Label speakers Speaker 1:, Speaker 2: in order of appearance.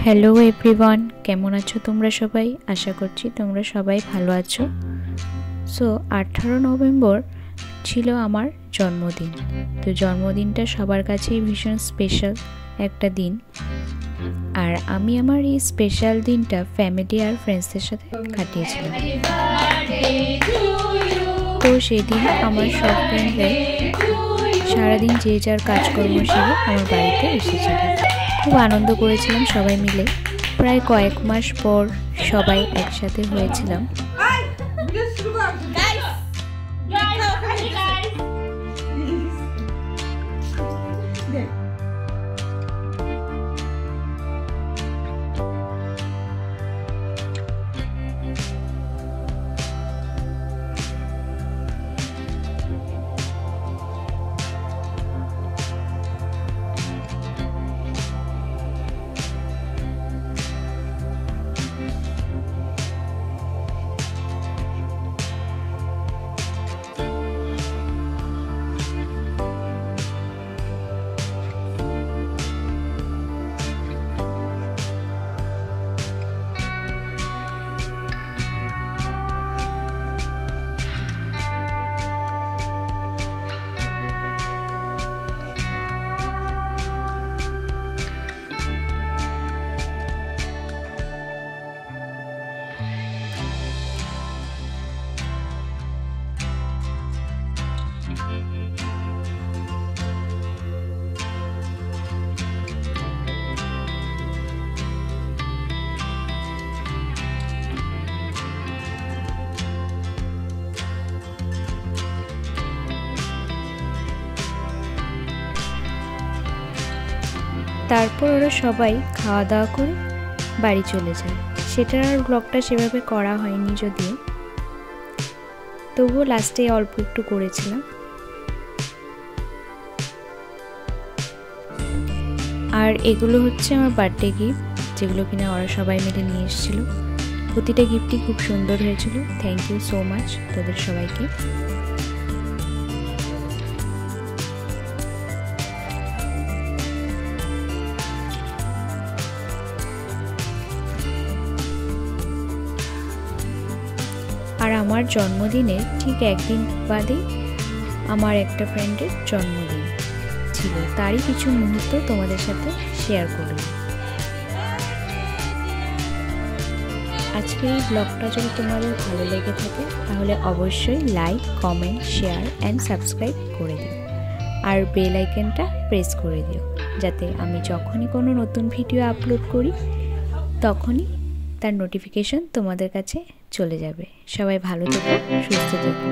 Speaker 1: Hello everyone, কেমন আছো তোমরা সবাই? আশা করছি তোমরা সবাই ভালো আছো। সো 18 নভেম্বর ছিল আমার জন্মদিন। তো জন্মদিনটা সবার কাছেই ভীষণ স্পেশাল একটা দিন, আর আমি আমার এই স্পেশাল দিনটা ফ্যামিলি আর ফ্রেন্ডসদের সাথে কাটিয়েছিলাম। তো সেদিন আমার সব ফ্রেন্ডরা সারাদিন যে যার কাজকর্ম সেরে আমার বাড়িতে এসেছিল। খুব আনন্দ করেছিলাম সবাই মিলে। প্রায় কয়েক মাস পর সবাই একসাথে হয়েছিলাম। তারপর ওরা সবাই খাওয়া দাওয়া করে বাড়ি চলে যায়। সেটার আর ব্লগটা সেভাবে করা হয়নি যদিও, তবুও লাস্টে অল্প একটু করেছিলাম। আর এগুলো হচ্ছে আমার বার্থডে গিফট, যেগুলো কিনা ওরা সবাই মিলে নিয়ে এসেছিল। প্রতিটা গিফটই খুব সুন্দর হয়েছিল। থ্যাংক ইউ সো মাচ তাদের সবাইকে। আর আমার জন্মদিনের ঠিক একদিন বাদেই আমার একটা ফ্রেন্ডের জন্মদিন ছিল, তারই কিছু মুহূর্ত তোমাদের সাথে শেয়ার করলাম। আজকের এই ব্লগটা যদি তোমাদের ভালো লেগে থাকে তাহলে অবশ্যই like, comment, share and subscribe করে দিও, আর বেল আইকনটা প্রেস করে দিও, যাতে আমি যখনই কোনো নতুন ভিডিও আপলোড করি তখনই তার নোটিফিকেশন তোমাদের কাছে চলে যাবে। সবাই ভালো থেকো, সুস্থ থেকো।